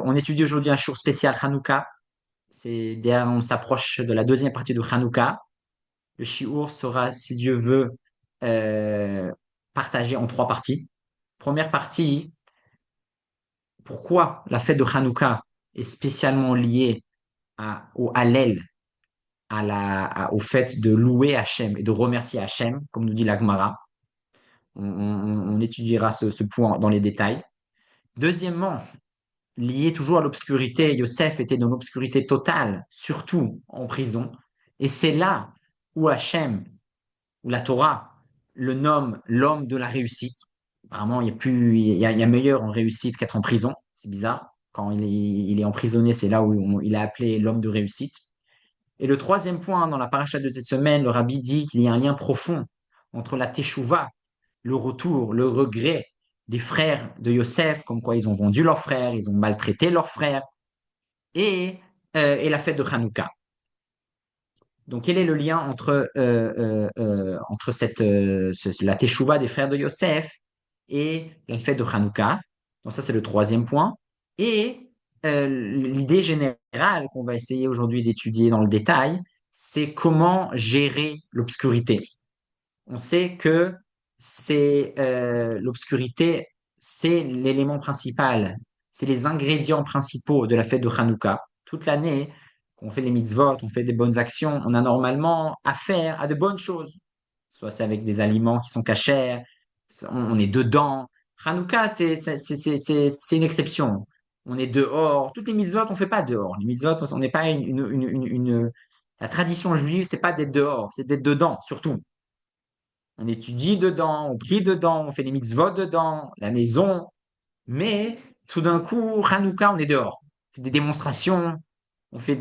On étudie aujourd'hui un jour spécial Hanouka. On s'approche de la deuxième partie de Hanouka. Le shiur sera, si Dieu veut, euh, partagé en trois parties. Première partie, pourquoi la fête de Hanouka est spécialement liée au Hallel, au fait de louer Hachem et de remercier Hachem, comme nous dit la Gemara. On étudiera ce point dans les détails. Deuxièmement, lié toujours à l'obscurité, Yosef était dans l'obscurité totale, surtout en prison. Et c'est là où Hachem, où la Torah, le nomme l'homme de la réussite. Apparemment, il y a meilleur en réussite qu'être en prison. C'est bizarre. Quand il est emprisonné, c'est là où il a appelé l'homme de réussite. Et le troisième point, dans la paracha de cette semaine, le rabbi dit qu'il y a un lien profond entre la teshuva, le retour, le regret des frères de Yosef, comme quoi ils ont vendu leurs frères, ils ont maltraité leurs frères, et la fête de Hanouka. Donc, quel est le lien entre la teshuva des frères de Yosef et la fête de Hanouka? Donc, ça, c'est le troisième point. Et l'idée générale qu'on va essayer aujourd'hui d'étudier dans le détail, c'est comment gérer l'obscurité. On sait que l'obscurité, c'est l'élément principal, c'est les ingrédients principaux de la fête de Hanouka. Toute l'année, quand on fait les mitzvot, on fait des bonnes actions, on a normalement affaire à de bonnes choses. Soit c'est avec des aliments qui sont cachers, on est dedans. Hanouka, c'est une exception. On est dehors. Toutes les mitzvot, on ne fait pas dehors. Les mitzvot, on n'est pas la tradition juive, c'est pas d'être dehors, c'est d'être dedans, surtout. On étudie dedans, on prie dedans, on fait des mitzvot dedans, la maison. Mais tout d'un coup, Hanouka, on est dehors. On fait des démonstrations, on fait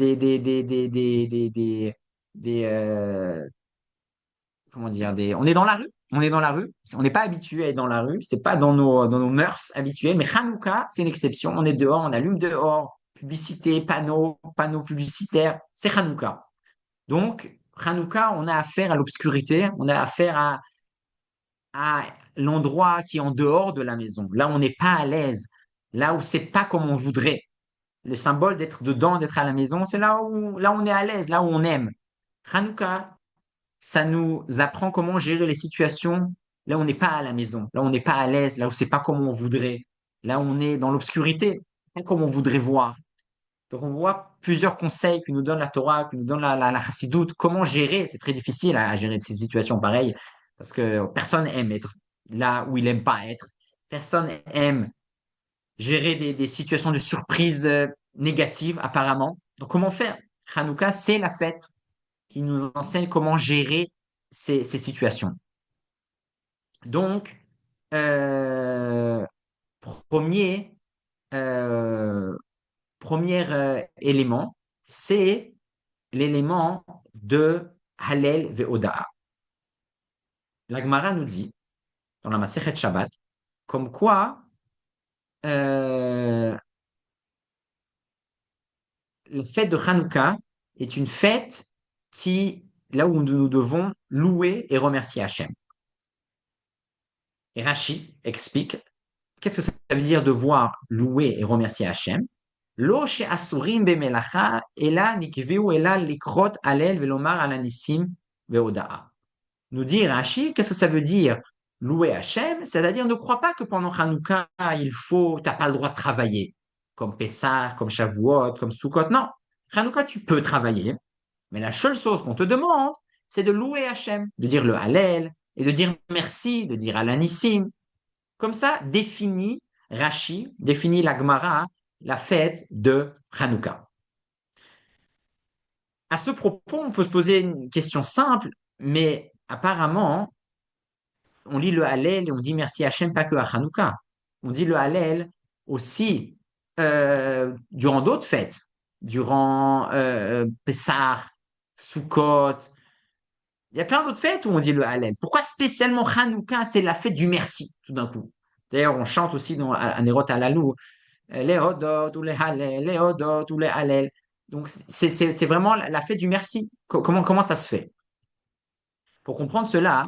comment dire, on est dans la rue. On est dans la rue. On n'est pas habitué à être dans la rue. C'est pas dans nos mœurs habituelles. Mais Hanouka, c'est une exception. On est dehors, on allume dehors. Publicité, panneaux publicitaires. C'est Hanouka. Donc, Hanouka, on a affaire à l'obscurité. On a affaire à l'endroit qui est en dehors de la maison, là où on n'est pas à l'aise, là où c'est pas comme on voudrait. Le symbole d'être dedans, d'être à la maison, c'est là où on est à l'aise, là où on aime. Hanouka, ça nous apprend comment gérer les situations là où on n'est pas à la maison, là où on n'est pas à l'aise, là où c'est pas comme on voudrait, là où on est dans l'obscurité, pas comme on voudrait voir. Donc on voit plusieurs conseils que nous donne la Torah, que nous donne la Chassidoute, comment gérer. C'est très difficile à gérer ces situations pareilles parce que personne aime être là où il aime pas être. Personne aime gérer des situations de surprise négatives apparemment. Donc comment faire? Hanouka, c'est la fête qui nous enseigne comment gérer ces situations. Donc, euh, premier, euh, élément, c'est l'élément de Hallel ve'oda'a. La Gemara nous dit, dans la Masechet Shabbat, comme quoi euh, la fête de Hanouka est une fête là où nous devons louer et remercier Hachem. Et Rashi explique, qu'est-ce que ça veut dire devoir louer et remercier Hachem? Lo she'asurim be'melacha ela nikveu ela likrot alel velomar alanissim ve'oda'a. Nous dit Rashi, qu'est-ce que ça veut dire louer Hachem? C'est-à-dire, ne crois pas que pendant Hanouka, t'as pas le droit de travailler, comme Pessah, comme Shavuot, comme Sukkot. Non, Hanouka, tu peux travailler, mais la seule chose qu'on te demande, c'est de louer Hachem, de dire le Hallel, et de dire merci, de dire Alanissim. Comme ça, Rashi, définit la Gemara, la fête de Hanouka. À ce propos, on peut se poser une question simple, mais apparemment, on lit le Hallel et on dit merci à Hachem, pas que à Hanouka. On dit le Hallel aussi durant d'autres fêtes, durant Pessah, Sukkot. Il y a plein d'autres fêtes où on dit le Hallel. Pourquoi spécialement Hanouka, c'est la fête du merci, tout d'un coup? D'ailleurs, on chante aussi dans Anerot Alalou, les Hodot ou les Hallel, les Hodot ou les Hallel. Donc, c'est vraiment la fête du merci. Comment ça se fait? Pour comprendre cela,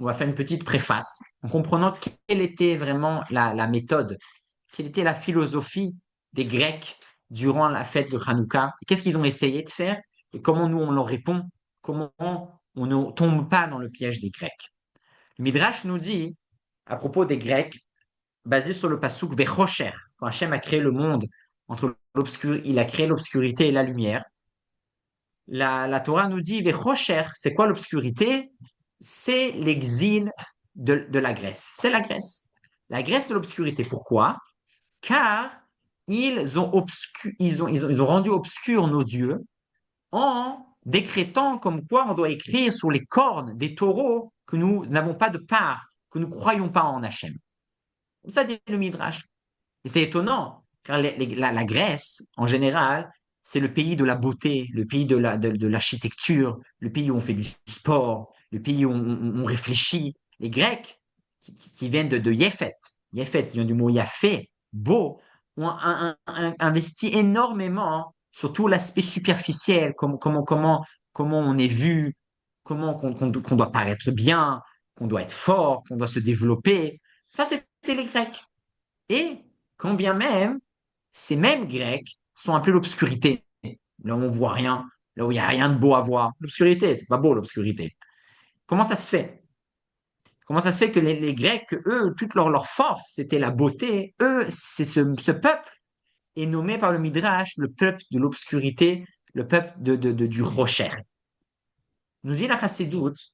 on va faire une petite préface en comprenant quelle était vraiment la méthode, quelle était la philosophie des Grecs durant la fête de Hanouka. Qu'est-ce qu'ils ont essayé de faire et comment nous on leur répond? Comment on ne tombe pas dans le piège des Grecs? Le Midrash nous dit, à propos des Grecs, basé sur le passouk Vechocher, quand Hachem a créé le monde, il a créé l'obscurité et la lumière. La Torah nous dit Vechocher, c'est quoi l'obscurité? C'est l'exil de la Grèce. C'est la Grèce. La Grèce, c'est l'obscurité. Pourquoi? Car ils ont rendu obscurs nos yeux en décrétant comme quoi on doit écrire sur les cornes des taureaux que nous n'avons pas de part, que nous ne croyons pas en Hachem. Ça dit le Midrash. Et c'est étonnant, car la Grèce, en général, c'est le pays de la beauté, le pays de l'architecture, le pays où on fait du sport, le pays où on réfléchit. Les Grecs, qui viennent de Yefet, Yefet, qui vient du mot Yafé, beau, ont investi énormément sur tout l'aspect superficiel, comment on est vu, qu'on doit paraître bien, qu'on doit être fort, qu'on doit se développer. Ça, c'était les Grecs. Et quand bien même, ces mêmes Grecs sont un peu l'obscurité. Là où on voit rien, là où il n'y a rien de beau à voir. L'obscurité, c'est pas beau l'obscurité. Comment ça se fait? Comment ça se fait que les Grecs, eux, toute leur force, c'était la beauté. Eux, c'est ce peuple est nommé par le Midrash le peuple de l'obscurité, le peuple du rocher. Nous dit la Chassidoute,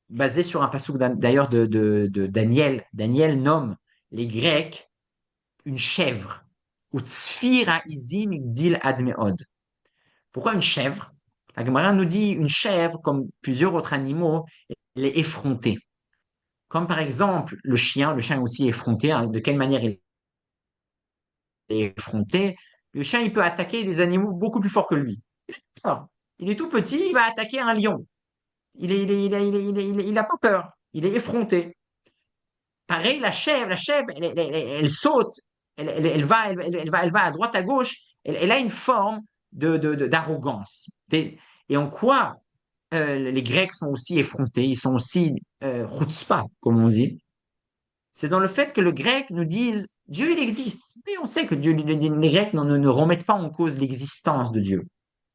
basé sur un passouk d'ailleurs de Daniel. Daniel nomme les Grecs une chèvre. Ou tzfira izim igdil admeod. Pourquoi une chèvre? La Gemara nous dit une chèvre, comme plusieurs autres animaux, elle est effrontée. Comme par exemple le chien aussi est effronté. Hein. De quelle manière il est effronté? Le chien, il peut attaquer des animaux beaucoup plus forts que lui. Alors, il est tout petit, il va attaquer un lion. Il a pas peur. Il est effronté. Pareil, la chèvre, elle saute, elle va à droite, à gauche, elle a une forme d'arrogance. Et en quoi les Grecs sont aussi effrontés, ils sont aussi chutzpah, comme on dit, c'est dans le fait que le grec nous dise Dieu, il existe. Oui, on sait que Dieu, les Grecs ne remettent pas en cause l'existence de Dieu.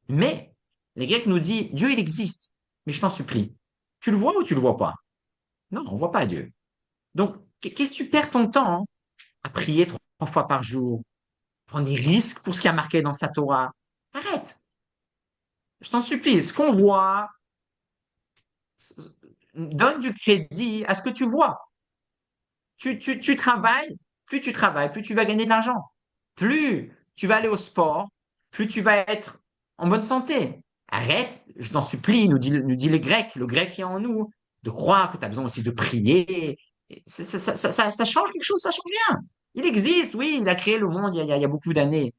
Mais les Grecs nous disent Dieu, il existe. Mais je t'en supplie, tu le vois ou tu le vois pas? Non, on voit pas Dieu. Donc, qu'est-ce que tu perds ton temps hein, à prier 3 fois par jour, prendre des risques pour ce qui a marqué dans sa Torah? Arrête, je t'en supplie. Ce qu'on voit, donne du crédit à ce que tu vois. Tu travailles, plus tu vas gagner de l'argent. Plus tu vas aller au sport, plus tu vas être en bonne santé. Arrête, je t'en supplie, nous dit les Grecs, le grec qui est en nous, de croire que tu as besoin aussi de prier. Ça change quelque chose, ça change rien. Il existe, oui, il a créé le monde il y a beaucoup d'années.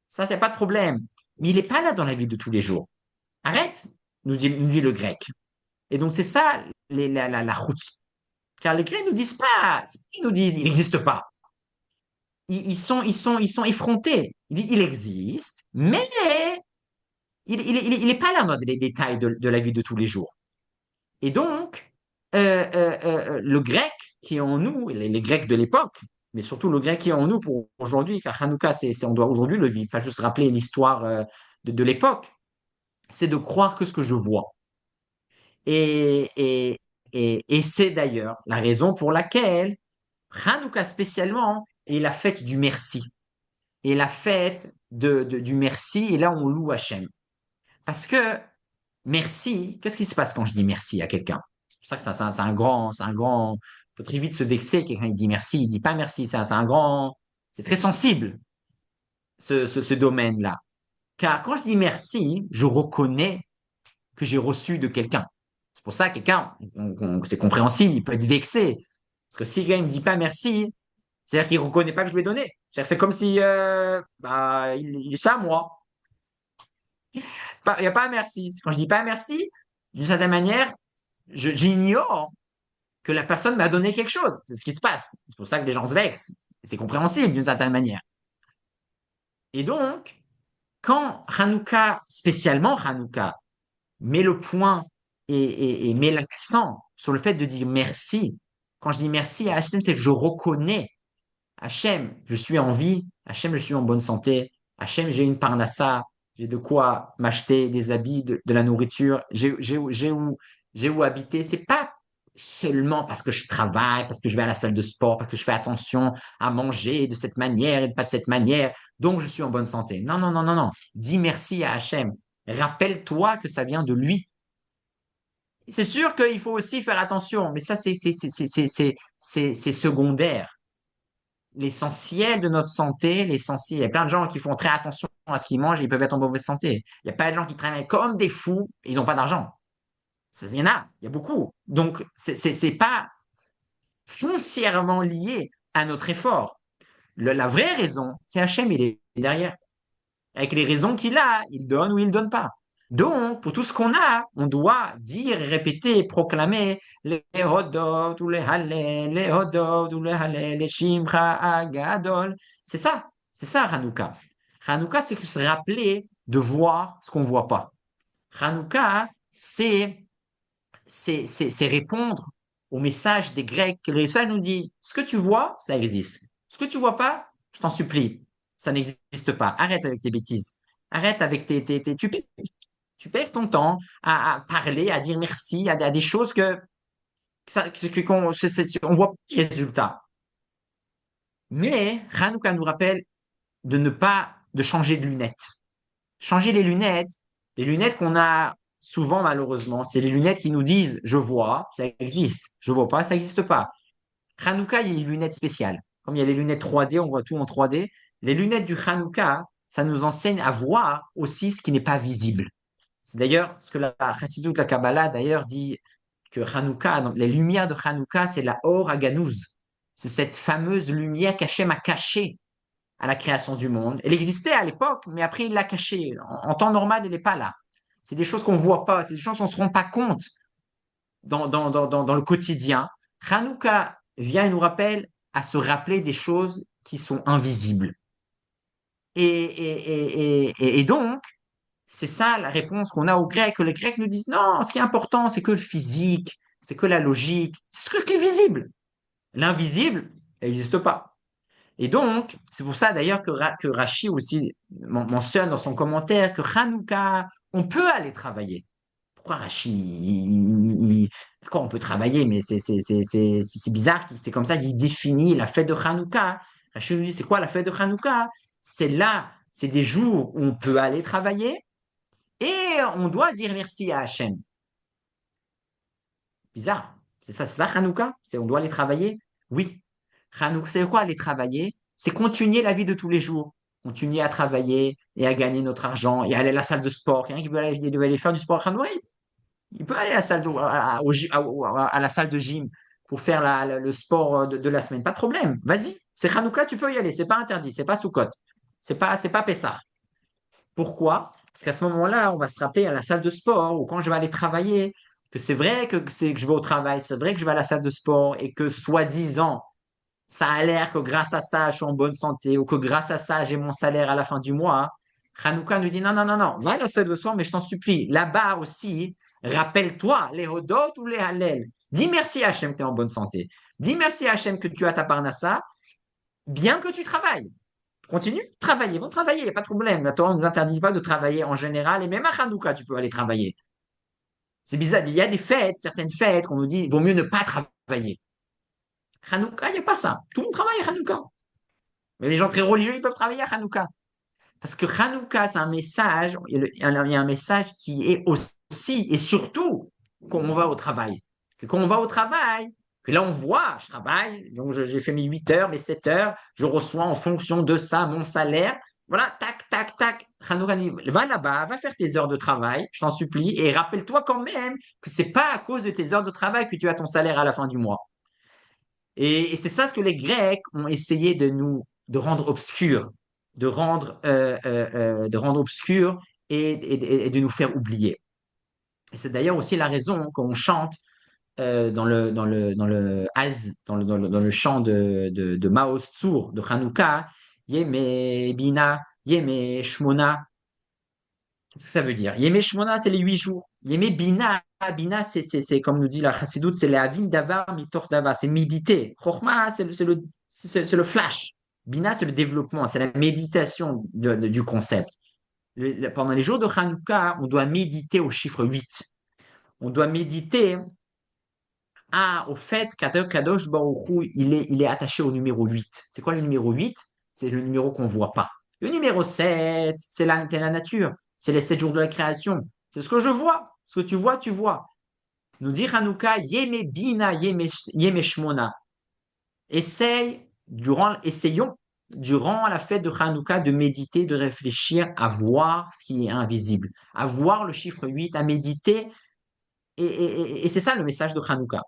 Ça, c'est pas de problème. Mais il n'est pas là dans la vie de tous les jours. Arrête, nous dit le grec. Et donc, c'est ça la route. Car les Grecs nous disent pas, ils nous disent, il n'existe pas. Ils sont effrontés. Ils disent, il existe, mais il est pas là dans les détails de la vie de tous les jours. Et donc, le grec qui est en nous, les Grecs de l'époque, mais surtout le grec qui est en nous pour aujourd'hui, car Hanouka, on doit aujourd'hui le vivre, enfin, juste rappeler l'histoire de l'époque, c'est de croire que ce que je vois. Et, et, et c'est d'ailleurs la raison pour laquelle Hanouka spécialement est la fête du merci. Et la fête du merci, et là on loue Hachem. Parce que merci, qu'est-ce qui se passe quand je dis merci à quelqu'un? C'est pour ça que c'est un grand, il faut très vite se vexer, quelqu'un il dit merci, il dit pas merci, c'est très sensible, ce domaine-là. Car quand je dis merci, je reconnais que j'ai reçu de quelqu'un. C'est pour ça que quelqu'un, c'est compréhensible, il peut être vexé. Parce que si quelqu'un ne me dit pas merci, c'est-à-dire qu'il ne reconnaît pas que je lui ai donné. C'est comme si bah, c'est à moi. Il n'y a pas un merci. Quand je dis pas un merci, d'une certaine manière, j'ignore que la personne m'a donné quelque chose. C'est ce qui se passe. C'est pour ça que les gens se vexent. C'est compréhensible d'une certaine manière. Et donc, quand Hanouka, spécialement Hanouka, met le point et met l'accent sur le fait de dire merci, quand je dis merci à Hachem, c'est que je reconnais Hachem, je suis en vie Hachem, je suis en bonne santé. Hachem, j'ai une parnassa, j'ai de quoi m'acheter des habits, de la nourriture, j'ai où habiter. C'est pas seulement parce que je travaille, parce que je vais à la salle de sport, parce que je fais attention à manger de cette manière et pas de cette manière, donc je suis en bonne santé. Non, non, non, non, non. Dis merci à Hachem. Rappelle-toi que ça vient de lui. C'est sûr qu'il faut aussi faire attention, mais ça, c'est secondaire. L'essentiel de notre santé, l'essentiel, il y a plein de gens qui font très attention à ce qu'ils mangent et ils peuvent être en mauvaise santé. Il y a pas de gens qui travaillent comme des fous et ils n'ont pas d'argent. Il y en a, il y a beaucoup. Donc, c'est pas foncièrement lié à notre effort. La vraie raison, c'est Hachem, il est derrière. Avec les raisons qu'il a, il donne ou il donne pas. Donc, pour tout ce qu'on a, on doit dire, répéter, proclamer les hodot ou les hallel, les hodot ou les hallel, les shimcha agadol. C'est ça Hanouka. Hanouka, c'est se rappeler de voir ce qu'on ne voit pas. Hanouka, c'est répondre au message des Grecs. Le message nous dit, ce que tu vois, ça existe. Ce que tu vois pas, je t'en supplie, ça n'existe pas. Arrête avec tes bêtises. Arrête avec tu perds ton temps à parler, à dire merci, à des choses on voit pas les résultats. Mais Hanouka nous rappelle de ne pas, de changer de lunettes. Changer les lunettes qu'on a souvent malheureusement, c'est les lunettes qui nous disent je vois, ça existe, je vois pas, ça n'existe pas. Hanouka, il y a une lunette spéciale. Comme il y a les lunettes 3D, on voit tout en 3D. Les lunettes du Hanouka, ça nous enseigne à voir aussi ce qui n'est pas visible. C'est d'ailleurs ce que la Chassidut, la Kabbalah, d'ailleurs, dit que Hanouka, donc les lumières de Hanouka, c'est la Or Aganouz. C'est cette fameuse lumière qu'Hachem a cachée à la création du monde. Elle existait à l'époque, mais après il l'a cachée. En temps normal, elle n'est pas là. C'est des choses qu'on ne voit pas, c'est des choses qu'on ne se rend pas compte dans le quotidien. Hanouka vient et nous rappelle à se rappeler des choses qui sont invisibles. Et donc, c'est ça la réponse qu'on a aux Grecs. Les Grecs nous disent non, ce qui est important, c'est que le physique, c'est que la logique, c'est ce qui est visible. L'invisible, il n'existe pas. Et donc, c'est pour ça d'ailleurs que Rachi aussi mentionne dans son commentaire que Hanouka, on peut aller travailler. Pourquoi Rachi, d'accord, on peut travailler, mais c'est bizarre, c'est comme ça qu'il définit la fête de Hanouka. Rachi nous dit, c'est quoi la fête de Hanouka? C'est là, c'est des jours où on peut aller travailler et on doit dire merci à Hachem. Bizarre. C'est ça Hanouka? C'est on doit aller travailler? Oui. Hanouka, c'est quoi aller travailler? C'est continuer la vie de tous les jours. Continuer à travailler et à gagner notre argent et aller à la salle de sport. Quelqu'un qui veut aller faire du sport, Hanouka, il peut aller à la salle à la salle de gym pour faire le sport de la semaine. Pas de problème. Vas-y. C'est Hanouka, tu peux y aller. C'est pas interdit. C'est pas Soukot. C'est pas Pessah. Pourquoi? Parce qu'à ce moment-là, on va se rappeler à la salle de sport ou quand je vais aller travailler, que c'est vrai que je vais au travail, c'est vrai que je vais à la salle de sport et que soi-disant, ça a l'air que grâce à ça, je suis en bonne santé ou que grâce à ça, j'ai mon salaire à la fin du mois. Hanouka nous dit non, non, non, non, va à la salle de sport, mais je t'en supplie, là-bas aussi, rappelle-toi les Hodot ou les Hallel. Dis merci à Hachem que tu es en bonne santé. Dis merci à Hachem que tu as ta parnassa, bien que tu travailles. Continue, travaillez, vont travailler, il n'y a pas de problème. La Torah ne nous interdit pas de travailler en général, et même à Hanouka, tu peux aller travailler. C'est bizarre, il y a des fêtes, certaines fêtes, qu'on nous dit, il vaut mieux ne pas travailler. Hanouka, il n'y a pas ça. Tout le monde travaille à Hanouka. Mais les gens très religieux, ils peuvent travailler à Hanouka. Parce que Hanouka, c'est un message, il y a un message qui est aussi et surtout quand on va au travail. Que quand on va au travail, que là on voit, je travaille, donc j'ai fait mes 8 heures, mes 7 heures, je reçois en fonction de ça mon salaire. Voilà, tac, tac, tac. Hanouka dit, va là-bas, va faire tes heures de travail, je t'en supplie, et rappelle-toi quand même que c'est pas à cause de tes heures de travail que tu as ton salaire à la fin du mois. Et c'est ça ce que les Grecs ont essayé de rendre obscur, de rendre obscur et de nous faire oublier. Et c'est d'ailleurs aussi la raison qu'on chante dans le Az, dans le chant de Maoz Tzur, de Hanouka, Yeme Bina, Yeme Shmona. Qu'est-ce que ça veut dire? Yeme Shmona, c'est les 8 jours. Yeme Bina, Bina, c'est comme nous dit la Chassidoute, c'est la Avin Davar Mitor Davar, c'est méditer. Chokhmah, c'est le flash. Bina, c'est le développement, c'est la méditation du concept. Pendant les jours de Hanouka, on doit méditer au chiffre 8. On doit méditer au fait qu'Akadosh Baruch Hu, il est attaché au numéro 8. C'est quoi le numéro 8? C'est le numéro qu'on ne voit pas. Le numéro 7, c'est la nature. C'est les 7 jours de la création. C'est ce que je vois. Ce que tu vois, tu vois. Nous dit Hanouka, Yeme Bina, Yeme Shmona. Essayons, durant la fête de Hanouka, de méditer, de réfléchir à voir ce qui est invisible, à voir le chiffre 8, à méditer. Et c'est ça le message de Hanouka.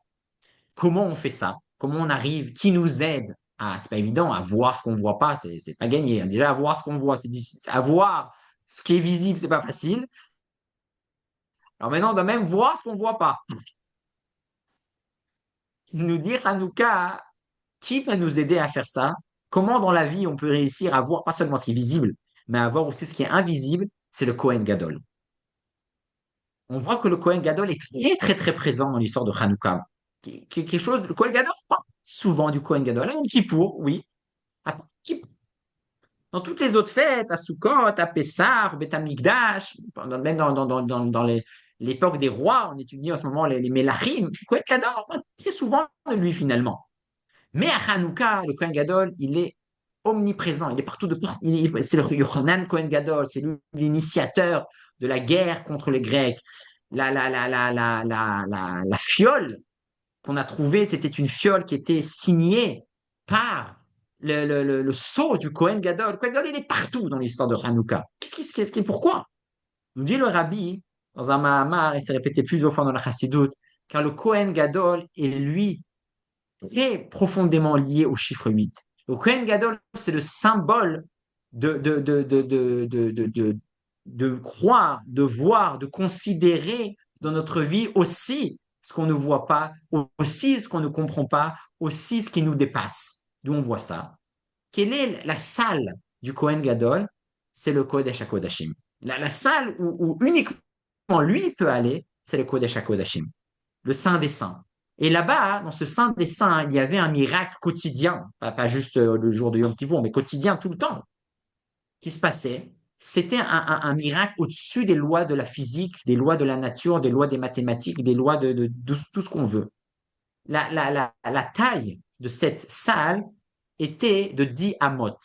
Comment on fait ça? Comment on arrive? Qui nous aide? C'est pas évident, à voir ce qu'on voit pas, c'est pas gagné. Déjà, à voir ce qu'on voit, c'est difficile. À voir ce qui est visible, c'est pas facile. Alors maintenant, on doit même voir ce qu'on voit pas. Nous dire Hanouka, qui va nous aider à faire ça? Comment dans la vie on peut réussir à voir pas seulement ce qui est visible, mais à voir aussi ce qui est invisible? C'est le Kohen Gadol. On voit que le Kohen Gadol est très très très présent dans l'histoire de Hanouka. Quelque chose, le Kohen Gadol, pas souvent du Kohen Gadol. Un petit pour, oui. À Dans toutes les autres fêtes, à Sukkot, à Pessah, au Beth Amikdash, même dans l'époque des rois, on étudie en ce moment les Mélachim, le Kohen Gadol, c'est souvent de lui finalement. Mais à Hanouka, le Kohen Gadol, il est omniprésent, il est partout de partout. C'est le Yochanan Kohen Gadol, c'est lui l'initiateur de la guerre contre les Grecs. La fiole qu'on a trouvée, c'était une fiole qui était signée par le sceau du Kohen Gadol. Le Kohen Gadol, il est partout dans l'histoire de Hanouka. Pourquoi? Nous dit le rabbi, dans un Mahamar, et c'est répété plusieurs fois dans la Chassidoute, car le Kohen Gadol est lui très profondément lié au chiffre 8. Le Kohen Gadol, c'est le symbole de croire, de voir, de considérer dans notre vie aussi ce qu'on ne voit pas, aussi ce qu'on ne comprend pas, aussi ce qui nous dépasse. D'où on voit ça. Quelle est la salle du Kohen Gadol? C'est le Kodesh HaKodashim. La salle où uniquement lui peut aller, c'est le Kodesh HaKodashim, le Saint des Saints. Et là-bas, dans ce Saint des Saints, il y avait un miracle quotidien, pas juste le jour de Yom Kippour, mais quotidien tout le temps, qui se passait. C'était un miracle au-dessus des lois de la physique, des lois de la nature, des lois des mathématiques, des lois de tout ce qu'on veut. La taille de cette salle était de 10 amot.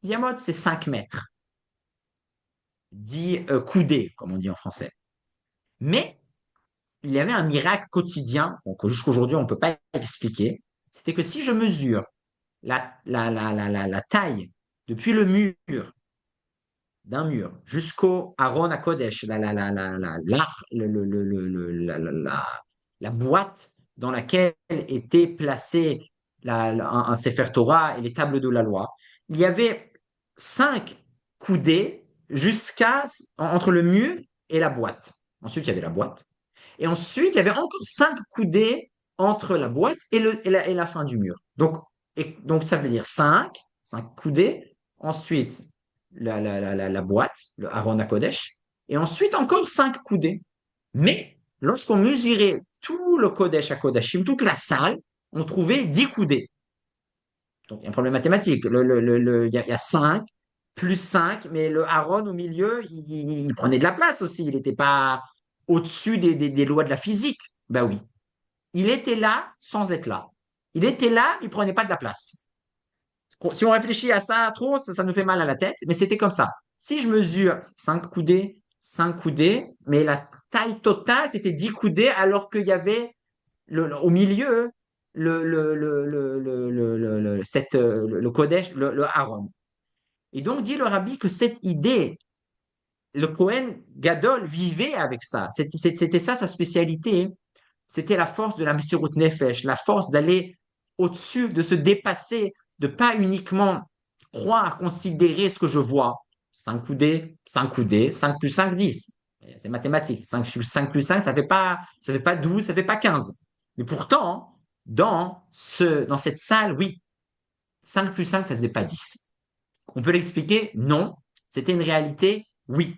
10 amot, c'est 5 mètres. 10 coudées, comme on dit en français. Mais il y avait un miracle quotidien, donc jusqu'à aujourd'hui on ne peut pas expliquer. C'était que si je mesure la taille depuis le mur, d'un mur, jusqu'au Aaron à Kodesh, la boîte dans laquelle était placé un Sefer Torah et les tables de la loi, il y avait 5 coudées entre le mur et la boîte. Ensuite, il y avait la boîte. Et ensuite, il y avait encore 5 coudées entre la boîte et la fin du mur. Donc, ça veut dire 5 coudées. Ensuite, la boîte, le Aaron Kodesh. Et ensuite, encore 5 coudées. Mais lorsqu'on mesurait tout le Kodesh à Kodashim, toute la salle, on trouvait 10 coudées. Donc, il y a un problème mathématique. Il y a 5 plus 5, mais le Aaron au milieu, il prenait de la place aussi. Il n'était pas au-dessus des lois de la physique. Ben oui. Il était là sans être là. Il était là, il prenait pas de la place. Si on réfléchit à ça trop, ça nous fait mal à la tête, mais c'était comme ça. Si je mesure 5 coudées, mais la taille totale, c'était 10 coudées, alors qu'il y avait au milieu le Kodesh, le Aaron. Et donc, dit le rabbi que cette idée, le Kohen Gadol vivait avec ça. C'était ça sa spécialité. C'était la force de la Messirut Nefesh, la force d'aller au-dessus, de se dépasser, de pas uniquement croire, considérer ce que je vois. 5 coudées, 5 coudées, 5 plus 5, 10. C'est mathématique. 5 plus 5, ça fait pas 12, ça fait pas 15. Mais pourtant, dans cette salle, oui, 5 plus 5, ça faisait pas 10. On peut l'expliquer? Non. C'était une réalité? Oui.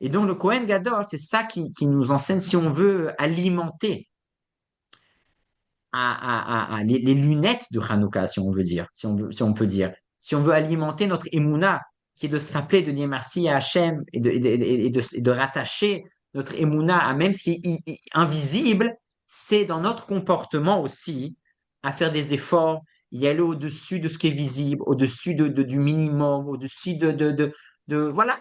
Et donc, le Kohen Gadol, c'est ça qui nous enseigne, si on veut alimenter les lunettes de Hanouka, si on veut dire, si on peut dire. si on veut alimenter notre émouna, qui est de se rappeler de dire merci à Hachem et de rattacher notre émouna à même ce qui est invisible, c'est dans notre comportement aussi à faire des efforts, y aller au-dessus de ce qui est visible, au-dessus du minimum, au-dessus voilà.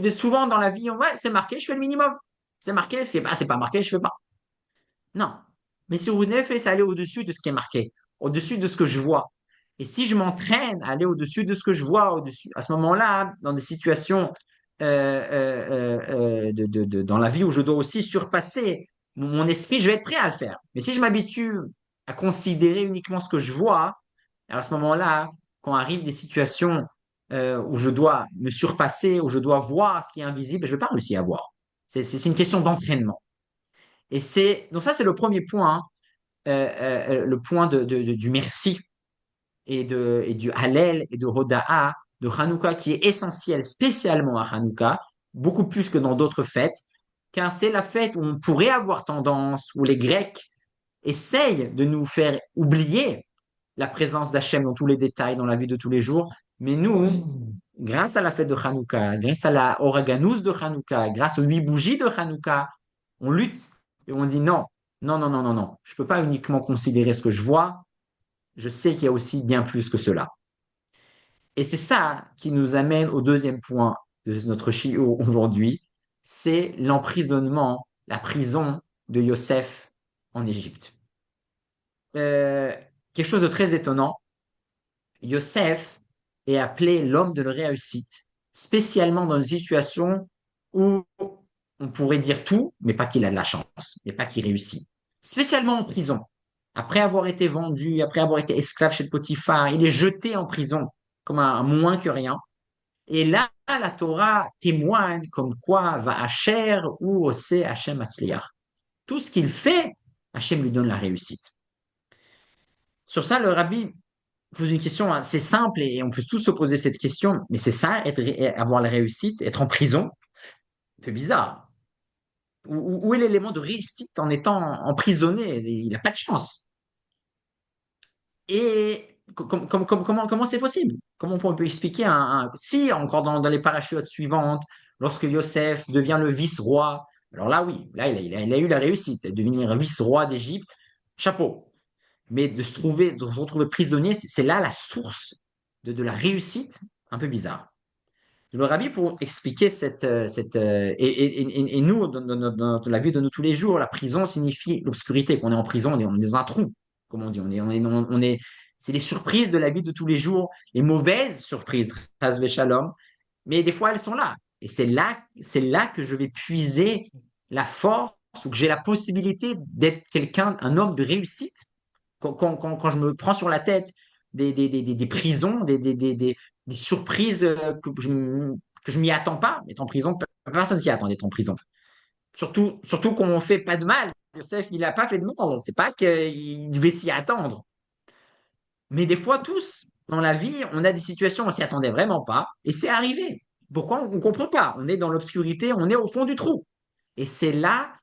Souvent dans la vie, ouais, c'est marqué, je fais le minimum. C'est marqué, c'est pas marqué, je fais pas. Non. Mais sur une fait, c'est aller au-dessus de ce qui est marqué, au-dessus de ce que je vois. Et si je m'entraîne à aller au-dessus de ce que je vois, au-dessus, à ce moment-là, dans des situations dans la vie où je dois aussi surpasser mon esprit, je vais être prêt à le faire. Mais si je m'habitue à considérer uniquement ce que je vois, alors à ce moment-là, quand arrivent des situations où je dois me surpasser, où je dois voir ce qui est invisible, je ne vais pas réussir à voir. C'est une question d'entraînement. Et donc ça, c'est le premier point, hein, le point du merci et du Hallel et de Hoda'a de Hanouka qui est essentiel spécialement à Hanouka, beaucoup plus que dans d'autres fêtes, car c'est la fête où on pourrait avoir tendance, où les Grecs essayent de nous faire oublier la présence d'Hachem dans tous les détails, dans la vie de tous les jours. Mais nous, grâce à la fête de Hanouka, grâce à la Oraganous de Hanouka, grâce aux 8 bougies de Hanouka, on lutte et on dit non, non, non, non, non, non. Je ne peux pas uniquement considérer ce que je vois. Je sais qu'il y a aussi bien plus que cela. Et c'est ça qui nous amène au deuxième point de notre shiur aujourd'hui, c'est l'emprisonnement, la prison de Yosef en Égypte. Euh, Quelque chose de très étonnant, Yosef est appelé l'homme de la réussite, spécialement dans une situation où on pourrait dire tout, mais pas qu'il a de la chance, mais pas qu'il réussit. Spécialement en prison. Après avoir été vendu, après avoir été esclave chez Potiphar, il est jeté en prison comme un moins que rien. Et là, la Torah témoigne comme quoi va Hacher ou Ose Hachem Asliach. Tout ce qu'il fait, Hachem lui donne la réussite. Sur ça, le rabbi pose une question assez simple et on peut tous se poser cette question, mais c'est ça, avoir la réussite, être en prison, un peu bizarre. Où est l'élément de réussite en étant emprisonné? Il n'a pas de chance. Et comment c'est possible? Comment on peut expliquer si encore dans les parachutes suivantes, lorsque Yosef devient le vice-roi, alors là oui, là il a eu la réussite, de devenir vice-roi d'Égypte, chapeau. Mais de se retrouver prisonnier, c'est là la source de la réussite, un peu bizarre. Le rabbi, pour expliquer et nous, dans la vie de nous tous les jours, la prison signifie l'obscurité, qu'on est en prison, on est dans un trou, comme on dit, c'est les surprises de la vie de tous les jours, les mauvaises surprises, chas shalom, mais des fois elles sont là. Et c'est là que je vais puiser la force ou que j'ai la possibilité d'être quelqu'un, un homme de réussite. Quand je me prends sur la tête des prisons, des surprises que je m'y attends pas, d'être en prison, personne s'y attend d'être en prison. Surtout qu'on ne fait pas de mal. Joseph, il n'a pas fait de mal. C'est pas qu'il devait s'y attendre. Mais des fois, tous, dans la vie, on a des situations où on s'y attendait vraiment pas, et c'est arrivé. Pourquoi on ne comprend pas? On est dans l'obscurité, on est au fond du trou. Et c'est là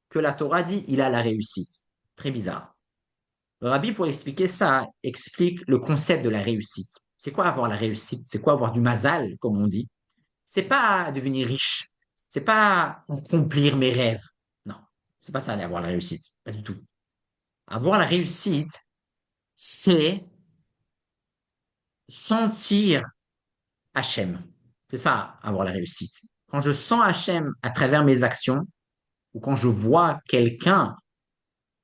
que la Torah dit, il a la réussite. Très bizarre. Le rabbi, pour expliquer ça, explique le concept de la réussite. C'est quoi avoir la réussite? C'est quoi avoir du mazal, comme on dit? C'est pas devenir riche. C'est pas accomplir mes rêves. Non, c'est pas ça, avoir la réussite. Pas du tout. Avoir la réussite, c'est sentir Hachem. C'est ça, avoir la réussite. Quand je sens Hachem à travers mes actions, ou quand je vois quelqu'un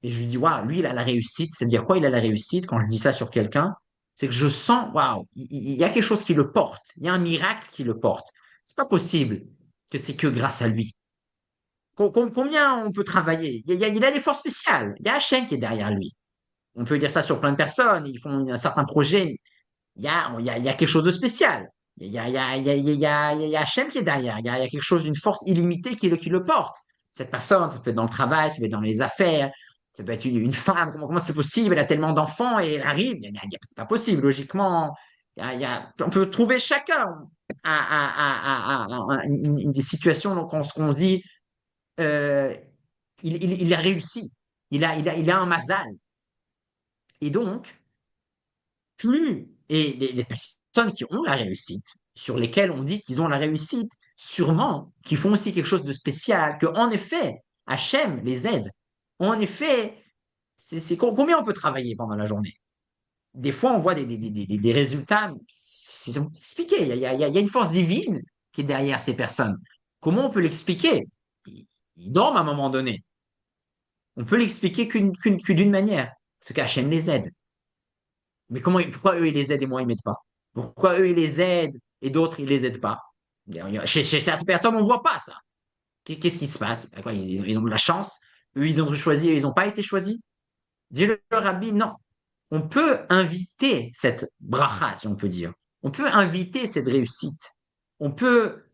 et je lui dis, waouh, lui, il a la réussite. C'est dire quoi, il a la réussite? Quand je dis ça sur quelqu'un, c'est que je sens, waouh, il y a quelque chose qui le porte. Il y a un miracle qui le porte. C'est pas possible que c'est que grâce à lui. Combien on peut travailler? Il a des forces spéciales. Il y a Hachem qui est derrière lui. On peut dire ça sur plein de personnes. Ils font un certain projet. Il y a quelque chose de spécial. Il y a Hachem qui est derrière. Il y a quelque chose, d'une force illimitée qui le porte. Cette personne, ça peut être dans le travail, ça peut être dans les affaires, ça peut être une femme. Comment c'est possible? Elle a tellement d'enfants et elle arrive. C'est pas possible, logiquement. On peut trouver chacun des situations donc, on se dit euh, il a réussi. Il a un mazal. Et donc, plus, et les personnes qui ont la réussite, sur lesquelles on dit qu'ils ont la réussite, sûrement, qui font aussi quelque chose de spécial, que en effet, Hachem les aide. En effet, combien on peut travailler pendant la journée? Des fois, on voit des résultats, c'est expliqué. Il y a une force divine qui est derrière ces personnes. Comment on peut l'expliquer? Ils dorment à un moment donné. On peut l'expliquer que d'une manière, ce qu'Hachem les aide. Mais pourquoi eux, ils les aident et moi, ils ne m'aident pas? Pourquoi eux, ils les aident et d'autres, ils ne les aident pas? Chez certaines personnes, on ne voit pas ça. Qu'est-ce qui se passe? Quoi, ils ont de la chance. Eux, ils ont choisi et ils n'ont pas été choisis. Dit le rabbi, non. On peut inviter cette bracha, si on peut dire. On peut inviter cette réussite. On peut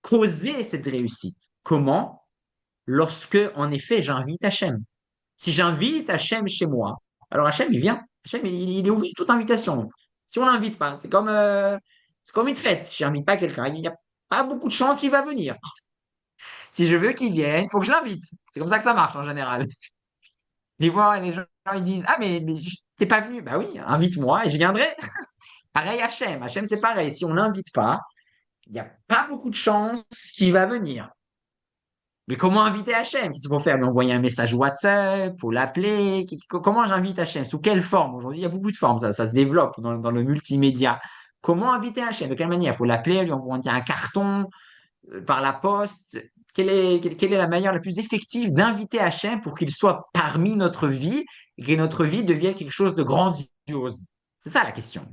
causer cette réussite. Comment? Lorsque, en effet, j'invite Hachem. Si j'invite Hachem chez moi, alors Hachem, il vient. Hachem, il est ouvert toute invitation. Si on l'invite pas, c'est comme une fête. Si j'invite pas quelqu'un, il n'y a pas beaucoup de chances qu'il va venir. Si je veux qu'il vienne, il faut que je l'invite. C'est comme ça que ça marche en général. Des fois, les gens ils disent, ah mais t'es pas venu. Bah oui, invite-moi et je viendrai. Pareil Hachem. Hachem, c'est pareil. Si on l'invite pas, il n'y a pas beaucoup de chances qu'il va venir. Mais comment inviter Hachem? Qu'est-ce qu'il faut faire? Lui envoyer un message WhatsApp, faut l'appeler. Comment j'invite Hachem? Sous quelle forme? Aujourd'hui, il y a beaucoup de formes, ça se développe dans le multimédia. Comment inviter Hachem? De quelle manière? Il faut l'appeler, lui envoyer un carton par la poste. Quelle est la manière la plus effective d'inviter Hachem pour qu'il soit parmi notre vie et que notre vie devienne quelque chose de grandiose? C'est ça la question.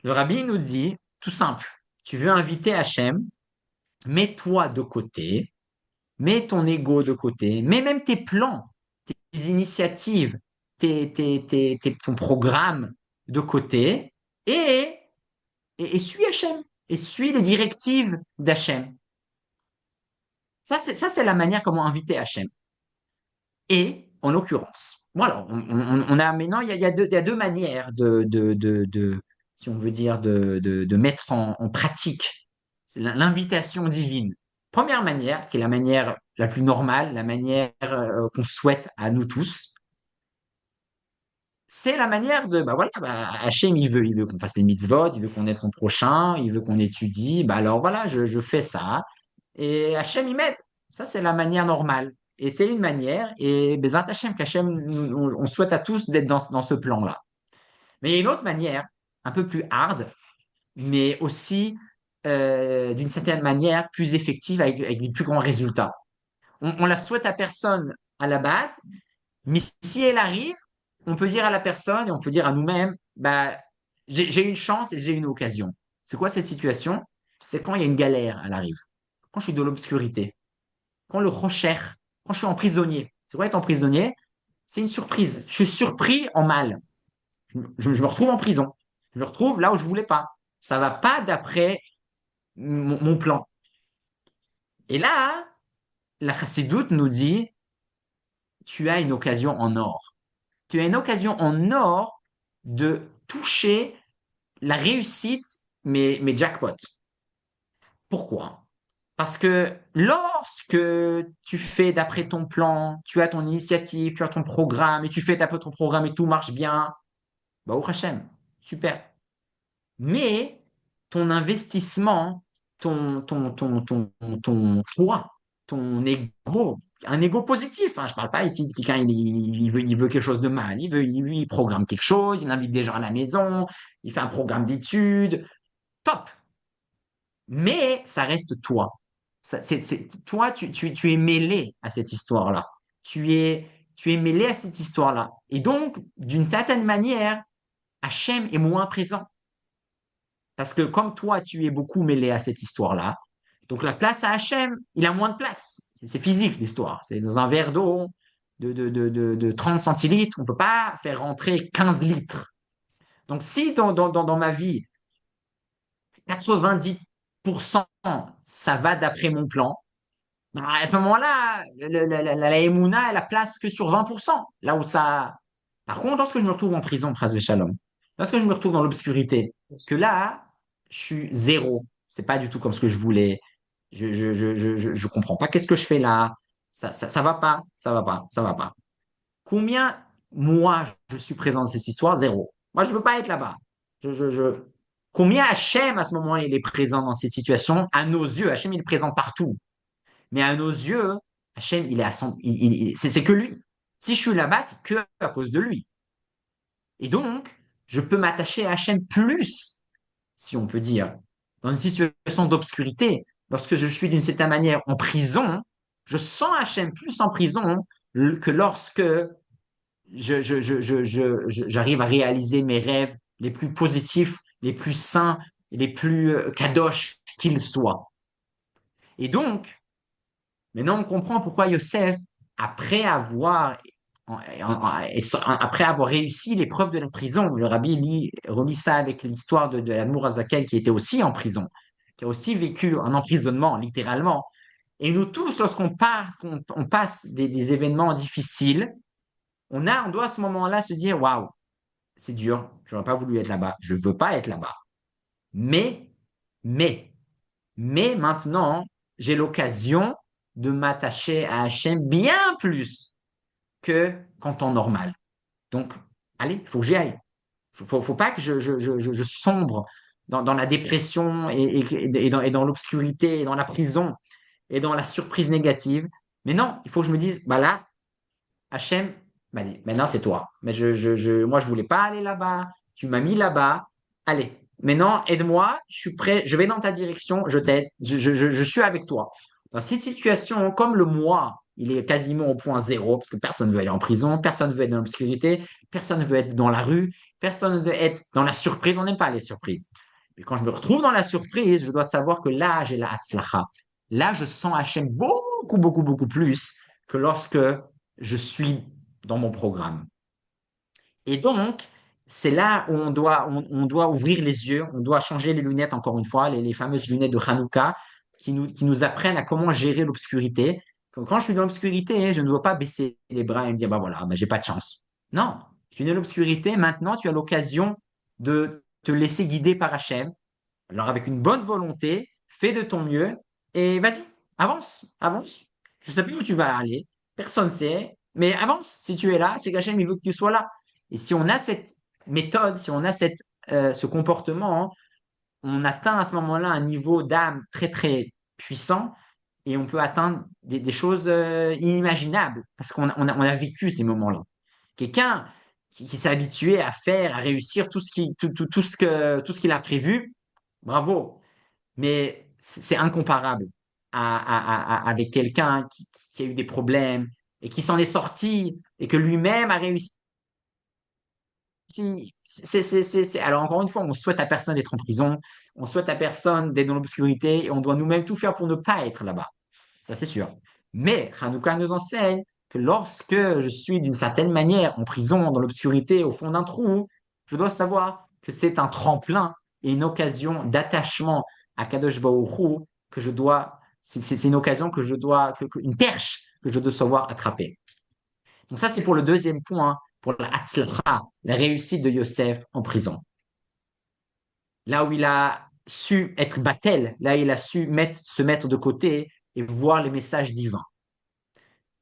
Le rabbi nous dit, tout simple, tu veux inviter Hachem, mets-toi de côté, mets ton ego de côté, mets même tes plans, tes initiatives, ton programme de côté et, et suis Hachem, et suis les directives d'Hachem. Ça, c'est la manière comment inviter Hachem. Et, en l'occurrence, voilà, on a maintenant, il y a deux manières si on veut dire, de mettre en pratique l'invitation divine. Première manière, qui est la manière la plus normale, la manière qu'on souhaite à nous tous, c'est la manière de, bah voilà, bah, Hachem, il veut qu'on fasse les mitzvot, il veut qu'on aide son prochain, il veut qu'on étudie, bah alors voilà, je fais ça, et Hachem, il m'aide. Ça, c'est la manière normale. Et c'est une manière, et Bezat Hachem, qu'Hachem, on souhaite à tous d'être dans ce plan-là. Mais il y a une autre manière, un peu plus hard, mais aussi, d'une certaine manière, plus effective, avec des plus grands résultats. On la souhaite à personne à la base, mais si elle arrive, on peut dire à la personne et on peut dire à nous-mêmes, bah, j'ai une chance et j'ai une occasion. C'est quoi cette situation? C'est quand il y a une galère, elle arrive. Quand je suis dans l'obscurité, quand le rocher, quand je suis emprisonnier. C'est quoi être emprisonnier? C'est une surprise. Je suis surpris en mal. Je me retrouve en prison. Je me retrouve là où je voulais pas. Ça va pas d'après mon plan. Et là, la chassidoute nous dit, tu as une occasion en or. Tu as une occasion en or de toucher la réussite, mais jackpot. Pourquoi? Parce que lorsque tu fais d'après ton plan, tu as ton initiative, tu as ton programme, et tu fais d'après ton programme et tout marche bien, bah, au Hachem, super. Mais ton investissement, toi, ton ego, un ego positif, hein, je parle pas ici de quelqu'un, il veut quelque chose de mal, il programme quelque chose, il invite des gens à la maison, il fait un programme d'études, top. Mais ça reste toi. Toi, tu es mêlé à cette histoire-là. Tu es mêlé à cette histoire-là. Et donc, d'une certaine manière, Hachem est moins présent. Parce que comme toi, tu es beaucoup mêlé à cette histoire-là, donc la place à Hachem, il a moins de place. C'est physique l'histoire. C'est dans un verre d'eau de 30 centilitres, on ne peut pas faire rentrer 15 litres. Donc si dans ma vie, 90%, ça va d'après mon plan, bah, à ce moment-là, la Emouna, elle a place que sur 20%. Là où ça. Par contre, lorsque je me retrouve en prison, Pras Shalom, lorsque je me retrouve dans l'obscurité, que là, je suis zéro. C'est pas du tout comme ce que je voulais. Je comprends pas. Qu'est-ce que je fais là? Ça va pas, ça va pas, ça va pas. Combien, moi, je suis présent dans cette histoire? Zéro. Moi, je veux pas être là-bas. Je, je, je, Combien Hachem, à ce moment-là, il est présent dans cette situation? À nos yeux, Hachem, il est présent partout. Mais à nos yeux, Hachem, il est à son, c'est que lui. Si je suis là-bas, c'est que à cause de lui. Et donc, je peux m'attacher à Hachem plus, si on peut dire, dans une situation d'obscurité. Lorsque je suis d'une certaine manière en prison, je sens Hachem plus en prison que lorsque j'arrive à réaliser mes rêves les plus positifs, les plus sains, les plus kadosh qu'ils soient. Et donc, maintenant, on comprend pourquoi Yosef, après avoir, après avoir réussi l'épreuve de la prison, le rabbi relie ça avec l'histoire de l'Admour Azakel qui était aussi en prison, qui a aussi vécu un emprisonnement, littéralement. Et nous tous, on passe des événements difficiles, on doit à ce moment-là se dire, waouh, c'est dur, j'aurais pas voulu être là-bas, je veux pas être là-bas. Mais, mais, mais maintenant, j'ai l'occasion de m'attacher à Hachem bien plus que qu'en temps normal. Donc, allez, il faut que j'y aille. Faut pas que je sombre dans la dépression et dans l'obscurité, et dans la prison, et dans la surprise négative. Mais non, il faut que je me dise, bah là, Hachem, allez, maintenant c'est toi. Mais moi, je voulais pas aller là-bas. Tu m'as mis là-bas. Allez, maintenant, aide-moi. Je suis prêt. Je vais dans ta direction. Je t'aide. Je suis avec toi. Dans cette situation, comme le moi, il est quasiment au point zéro, parce que personne ne veut aller en prison, personne ne veut être dans l'obscurité, personne ne veut être dans la rue, personne ne veut être dans la surprise. On n'aime pas les surprises. Mais quand je me retrouve dans la surprise, je dois savoir que là, j'ai la hatzlacha. Là, je sens Hachem beaucoup, beaucoup, beaucoup plus que lorsque je suis dans mon programme. Et donc, c'est là où on doit ouvrir les yeux, on doit changer les lunettes, encore une fois, les fameuses lunettes de Hanouka, qui nous apprennent à comment gérer l'obscurité. Quand je suis dans l'obscurité, je ne dois pas baisser les bras et me dire, bah voilà, bah, j'ai pas de chance. Non, tu es dans l'obscurité, maintenant tu as l'occasion de te laisser guider par Hachem. Alors, avec une bonne volonté, fais de ton mieux et vas-y, avance, avance. Je ne sais plus où tu vas aller, personne ne sait, mais avance. Si tu es là, c'est qu'Hachem, il veut que tu sois là. Et si on a cette méthode, si on a ce comportement, on atteint à ce moment-là un niveau d'âme très, très puissant et on peut atteindre des choses inimaginables parce on a vécu ces moments-là. Quelqu'un qui s'est habitué à faire, à réussir tout ce qu'il a prévu, bravo. Mais c'est incomparable avec quelqu'un qui a eu des problèmes et qui s'en est sorti et que lui-même a réussi. Alors, encore une fois, on souhaite à personne d'être en prison, on souhaite à personne d'être dans l'obscurité et on doit nous-mêmes tout faire pour ne pas être là-bas. Ça, c'est sûr. Mais Hanouka nous enseigne que lorsque je suis d'une certaine manière en prison, dans l'obscurité, au fond d'un trou, je dois savoir que c'est un tremplin et une occasion d'attachement à Kadosh Baruch Hu que je dois, c'est une occasion que je dois, une perche que je dois savoir attraper. Donc ça, c'est pour le deuxième point, pour la Hatzlacha, la réussite de Yosef en prison. Là où il a su être battel, là où il a su se mettre de côté et voir les messages divins.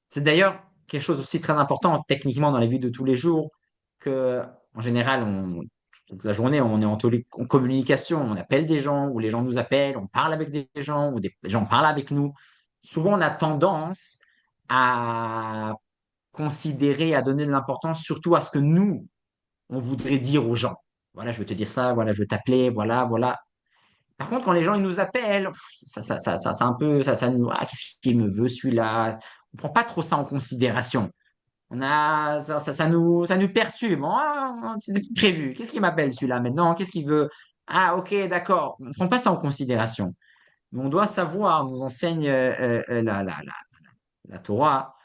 C'est d'ailleurs quelque chose aussi très important techniquement dans la vie de tous les jours, que en général, toute la journée, on est en communication, on appelle des gens, ou les gens nous appellent, on parle avec des gens, ou des gens parlent avec nous. Souvent, on a tendance à considérer, à donner de l'importance surtout à ce que nous, on voudrait dire aux gens. Voilà, je veux te dire ça, voilà, je veux t'appeler, voilà, voilà. Par contre, quand les gens ils nous appellent, c'est un peu, ça nous, ah, qu'est-ce qu'il me veut celui-là? On prend pas trop ça en considération. Ça nous perturbe. Ah, c'était prévu. Qu'est-ce qu'il m'appelle celui-là maintenant? Qu'est-ce qu'il veut? Ah, ok, d'accord. On prend pas ça en considération. Mais on doit savoir, nous enseigne la Torah,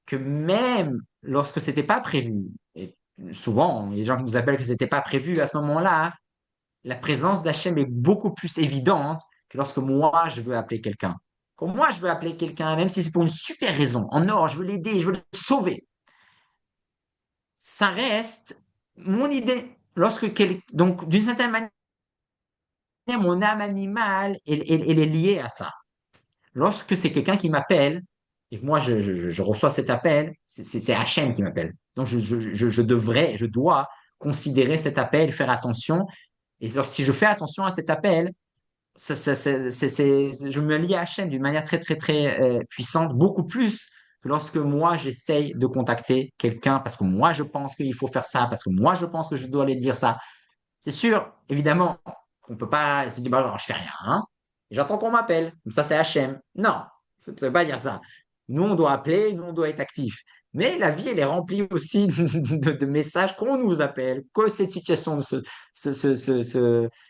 que même lorsque c'était pas prévu, et souvent, les gens qui nous appellent que c'était pas prévu à ce moment-là, la présence d'Hachem est beaucoup plus évidente que lorsque moi, je veux appeler quelqu'un. Quand moi, je veux appeler quelqu'un, même si c'est pour une super raison, en or, je veux l'aider, je veux le sauver, ça reste mon idée. Donc, d'une certaine manière, mon âme animale, elle est liée à ça. Lorsque c'est quelqu'un qui m'appelle, et que moi, je reçois cet appel, c'est Hachem qui m'appelle. Donc, je dois considérer cet appel, faire attention Et si je fais attention à cet appel, je me lie à Hachem d'une manière très, très, très puissante, beaucoup plus que lorsque moi, j'essaye de contacter quelqu'un parce que moi, je pense qu'il faut faire ça, parce que moi, je pense que je dois aller dire ça. C'est sûr, évidemment, qu'on peut pas se dire, bah, alors, je fais rien, hein. J'attends qu'on m'appelle. Comme ça, c'est Hachem. Non, ça ne veut pas dire ça. Nous, on doit appeler, nous, on doit être actifs. Mais la vie, elle est remplie aussi de messages qu'on nous appelle, que cette situation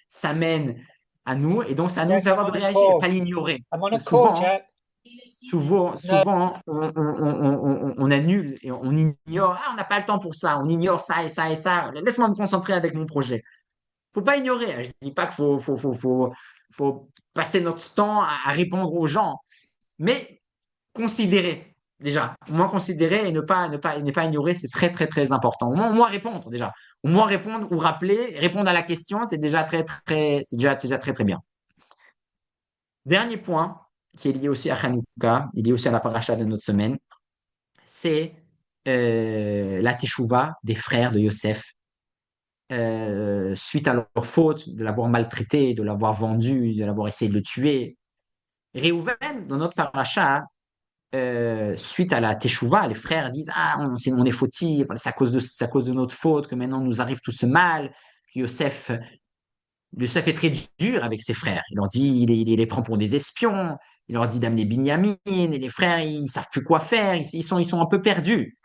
s'amène à nous. Et donc, c'est à nous de Jack, I'm savoir de on a réagir et pas call. l'ignorer. I'm on Parce a que call, souvent, Jack. souvent, No, souvent, on annule et on ignore. Ah, on n'a pas le temps pour ça. On ignore ça et ça et ça. Laisse-moi me concentrer avec mon projet. Faut pas ignorer, hein. Je dis pas qu'il faut passer notre temps à répondre aux gens, mais considérer déjà. Au moins considérer et ne pas ignorer, c'est très très très important. Au moins répondre déjà. Au moins répondre ou rappeler, répondre à la question, c'est déjà très très bien. Dernier point qui est lié aussi à Hanouka, il est lié aussi à la paracha de notre semaine, c'est la teshuva des frères de Yosef suite à leur faute de l'avoir maltraité, de l'avoir vendu, de l'avoir essayé de le tuer. Réhouven, dans notre paracha, suite à la teshuva, les frères disent ah on est fautif, c'est à cause de notre faute que maintenant nous arrive tout ce mal. Puis Yosef est très dur avec ses frères. Il leur dit il les prend pour des espions. Il leur dit d'amener Binyamin et les frères ils savent plus quoi faire. Ils sont un peu perdus.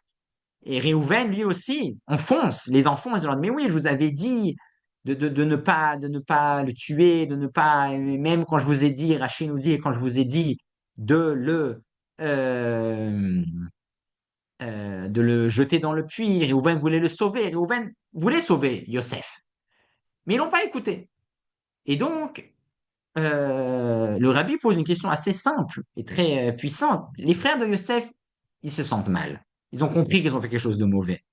Et Réhouven, lui aussi, enfonce, les enfonce, ils leur disent, mais oui, je vous avais dit de ne pas le tuer, de ne pas, même quand je vous ai dit, Rachid nous dit, quand je vous ai dit euh, de le jeter dans le puits, Réhouven voulait le sauver, Réhouven voulait sauver Yosef, mais ils l'ont pas écouté. Et donc, le rabbi pose une question assez simple et très puissante. Les frères de Yosef, ils se sentent mal. Ils ont compris qu'ils ont fait quelque chose de mauvais.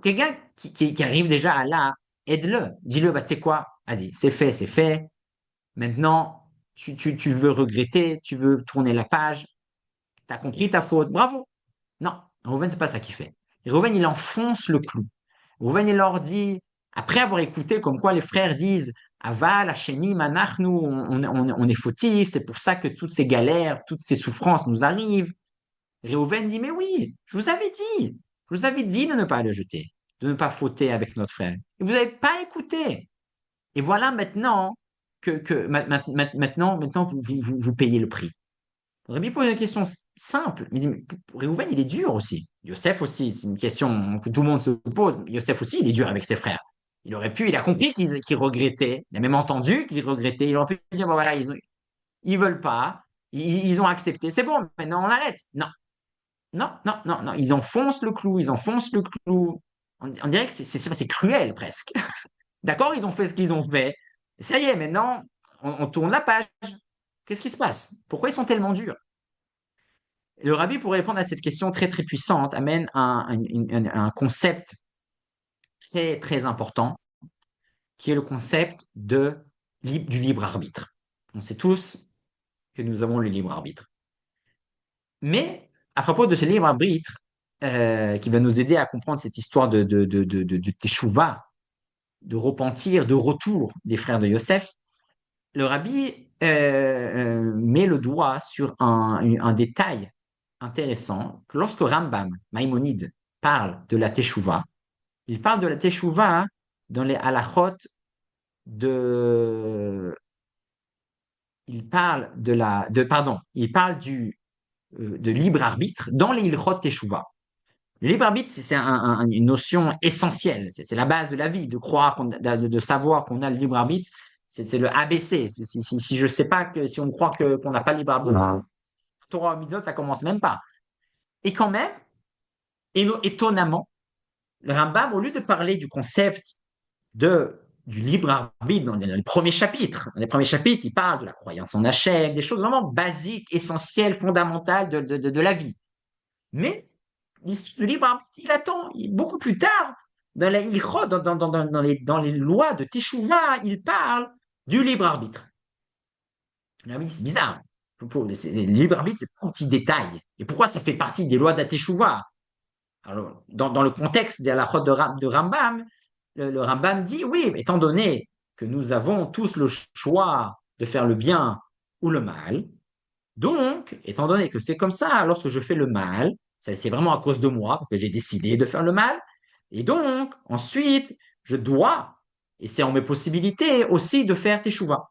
Quelqu'un qui arrive déjà à là, aide-le. Dis-le, bah, tu sais quoi, vas-y, c'est fait, c'est fait. Maintenant, tu veux regretter, tu veux tourner la page, tu as compris ta faute, bravo. Non, Rouven, c'est pas ça qu'il fait. Rouven, il enfonce le clou. Rouven, il leur dit, après avoir écouté comme quoi les frères disent, Aval, Hachemi, Manachnu, on est fautifs, c'est pour ça que toutes ces galères, toutes ces souffrances nous arrivent. Réhouven dit, mais oui, je vous avais dit de ne pas le jeter, de ne pas fauter avec notre frère. Et vous n'avez pas écouté. Et voilà maintenant maintenant vous payez le prix. Rabbi pose une question simple, mais il dit, mais Réhouven, il est dur aussi. Yosef aussi, c'est une question que tout le monde se pose. Yosef aussi, il est dur avec ses frères. Il a compris qu'ils regrettaient, il a même entendu qu'ils regrettaient. Il aurait pu dire, bon voilà, ils veulent pas, ils ont accepté, c'est bon, maintenant on arrête. Non, non, non, non, non, ils enfoncent le clou, ils enfoncent le clou. On dirait que c'est cruel presque. D'accord, ils ont fait ce qu'ils ont fait. Ça y est, maintenant, on tourne la page. Qu'est-ce qui se passe? Pourquoi ils sont tellement durs? Le rabbi, pour répondre à cette question très, très puissante, amène un concept très, très important, qui est le concept du libre arbitre. On sait tous que nous avons le libre arbitre. Mais à propos de ce libre arbitre, qui va nous aider à comprendre cette histoire de teshuva, de repentir, de retour des frères de Yosef, le rabbi met le doigt sur un détail intéressant, que lorsque Rambam, Maïmonide, parle de la teshuva, il parle de la teshuva dans les halachot de... il parle de libre arbitre dans les ilchot teshuva. Le libre arbitre, c'est une notion essentielle. C'est la base de la vie, de croire, de savoir qu'on a le libre arbitre. C'est le ABC. Si je sais pas si on croit qu'on n'a pas le libre arbitre, Torah Mitzvot, ça commence même pas. Et quand même, étonnamment, le Rambam, au lieu de parler du concept du libre arbitre dans les premiers chapitres, il parle de la croyance en Hachem, des choses vraiment basiques, essentielles, fondamentales de la vie. Mais le libre arbitre, il attend. Beaucoup plus tard, dans les lois de Teshuvah, il parle du libre arbitre. C'est bizarre. Le libre arbitre, c'est un petit détail. Et pourquoi ça fait partie des lois de la Teshuvah? Alors, dans le contexte de la de Rambam, le Rambam dit, oui, étant donné que nous avons tous le choix de faire le bien ou le mal. Donc, étant donné que c'est comme ça, lorsque je fais le mal, c'est vraiment à cause de moi, parce que j'ai décidé de faire le mal. Et donc, ensuite, je dois, et c'est en mes possibilités aussi, de faire teshuva.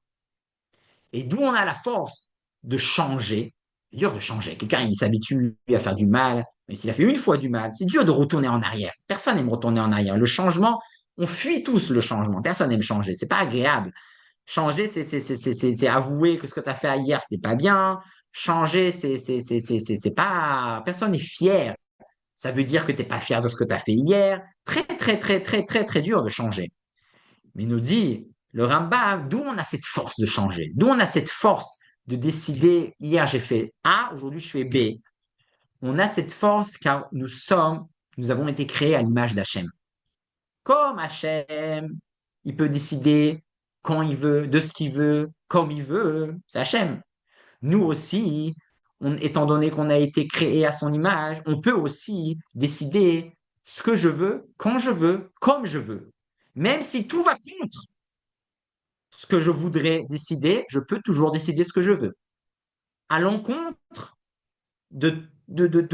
Et d'où on a la force de changer. C'est dur de changer. Quelqu'un, il s'habitue à faire du mal. Mais s'il a fait une fois du mal, c'est dur de retourner en arrière. Personne n'aime retourner en arrière. Le changement, on fuit tous le changement. Personne n'aime changer. C'est pas agréable. Changer, c'est avouer que ce que tu as fait hier, c'était pas bien. Changer, c'est pas. Personne n'est fier. Ça veut dire que tu n'es pas fier de ce que tu as fait hier. Très, très, très, très, très, très dur de changer. Mais il nous dit, le Rambam, d'où on a cette force de changer, d'où on a cette force de décider, hier j'ai fait A, aujourd'hui je fais B. On a cette force car nous avons été créés à l'image d'Hachem. Comme Hachem, il peut décider quand il veut, de ce qu'il veut, comme il veut, c'est Hachem. Nous aussi, étant donné qu'on a été créé à son image, on peut aussi décider ce que je veux, quand je veux, comme je veux. Même si tout va contre ce que je voudrais décider, je peux toujours décider ce que je veux. À l'encontre de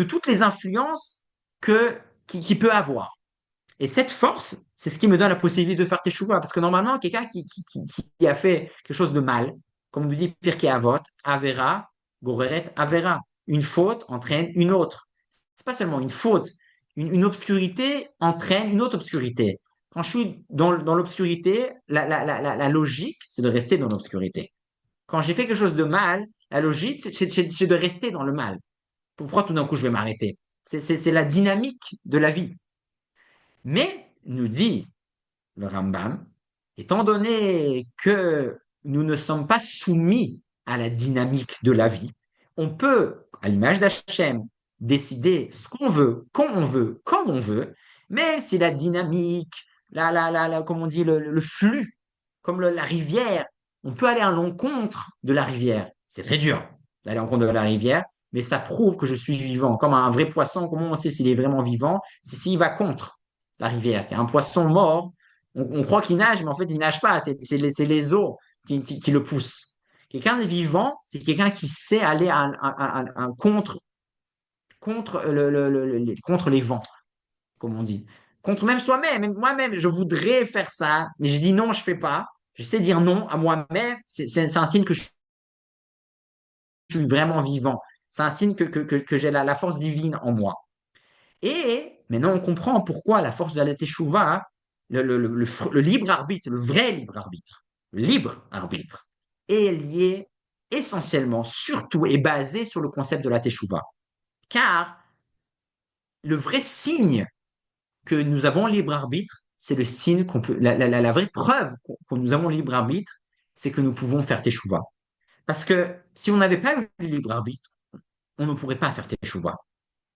toutes les influences qu'il peut avoir. Et cette force, c'est ce qui me donne la possibilité de faire tes choix. Parce que normalement, quelqu'un qui a fait quelque chose de mal, comme nous dit Pirkei Avot, Avera, Goreret, Avera. Une faute entraîne une autre. C'est pas seulement une faute. Une obscurité entraîne une autre obscurité. Quand je suis dans l'obscurité, la logique, c'est de rester dans l'obscurité. Quand j'ai fait quelque chose de mal, la logique, c'est de rester dans le mal. Pourquoi tout d'un coup je vais m'arrêter? C'est la dynamique de la vie. Mais, nous dit le Rambam, étant donné que nous ne sommes pas soumis à la dynamique de la vie, on peut, à l'image d'Hachem, décider ce qu'on veut, quand on veut, comme on veut, même si la dynamique, comme on dit, le flux, comme la rivière, on peut aller à l'encontre de la rivière. C'est très dur d'aller à l'encontre de la rivière, mais ça prouve que je suis vivant. Comme un vrai poisson, comment on sait s'il est vraiment vivant? C'est s'il va contre la rivière. Il y a un poisson mort, on croit qu'il nage, mais en fait, il nage pas. C'est les eaux qui le poussent. Quelqu'un de vivant, c'est quelqu'un qui sait aller contre les vents, comme on dit. Contre même soi-même. Même moi-même, je voudrais faire ça, mais je dis non, je fais pas. Je sais dire non à moi-même. C'est un signe que je suis vraiment vivant. C'est un signe que j'ai la force divine en moi. Et maintenant, on comprend pourquoi la force de la teshuva, le libre arbitre, le vrai libre arbitre, est lié essentiellement, surtout, et basé sur le concept de la teshuva. Car le vrai signe que nous avons libre arbitre, c'est le signe qu'on peut, la vraie preuve que nous avons libre arbitre, c'est que nous pouvons faire teshuva. Parce que si on n'avait pas eu le libre arbitre, on ne pourrait pas faire teshuva.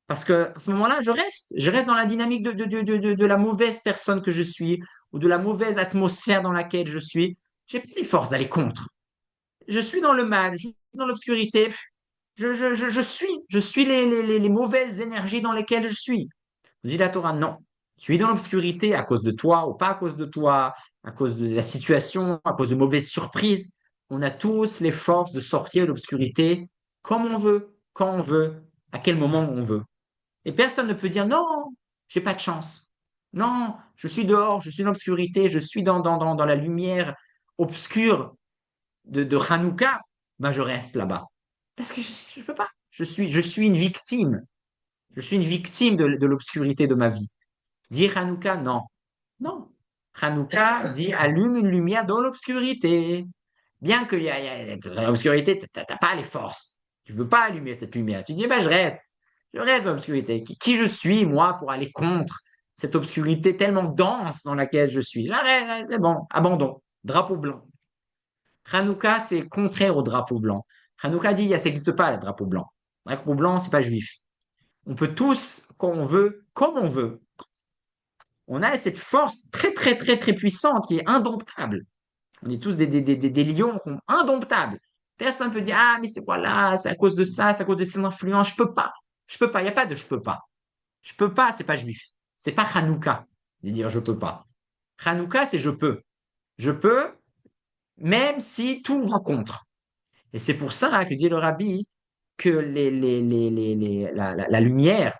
Parce que à ce moment-là, je reste dans la dynamique de la mauvaise personne que je suis ou de la mauvaise atmosphère dans laquelle je suis. J'ai pas les forces d'aller contre. Je suis dans le mal, je suis dans l'obscurité. Je suis les mauvaises énergies dans lesquelles je suis. Dit la Torah, non. Tu es dans l'obscurité à cause de toi ou pas à cause de toi, à cause de la situation, à cause de mauvaises surprises. On a tous les forces de sortir de l'obscurité comme on veut, quand on veut, à quel moment on veut. Et personne ne peut dire non, j'ai pas de chance. Non, je suis dehors, je suis dans l'obscurité, je suis dans la lumière obscure de Hanouka, ben je reste là-bas. Parce que je ne peux pas. Je suis une victime. Je suis une victime de l'obscurité de ma vie. Dire Hanouka, non. Non. Hanouka dit allume une lumière dans l'obscurité. Bien qu'il y a dans l'obscurité, tu n'as pas les forces. Tu ne veux pas allumer cette lumière. Tu dis, ben, je reste. Je reste dans l'obscurité. Qui je suis, moi, pour aller contre cette obscurité tellement dense dans laquelle je suis? J'arrête, c'est bon, abandon. Drapeau blanc. Hanouka, c'est contraire au drapeau blanc. Hanouka dit, ça n'existe pas, le drapeau blanc. Le drapeau blanc, c'est pas juif. On peut tous, quand on veut, comme on veut. On a cette force très, très, très, très puissante qui est indomptable. On est tous des lions indomptables. Personne ne peut dire, ah, mais c'est voilà, c'est à cause de ça, c'est à cause de ces influences. Je peux pas. Je peux pas. Il n'y a pas de je peux pas. Je peux pas, c'est pas juif. C'est pas Hanouka de dire je peux pas. Hanouka, c'est je peux. Je peux, même si tout va contre. Et c'est pour ça que dit le rabbi que la lumière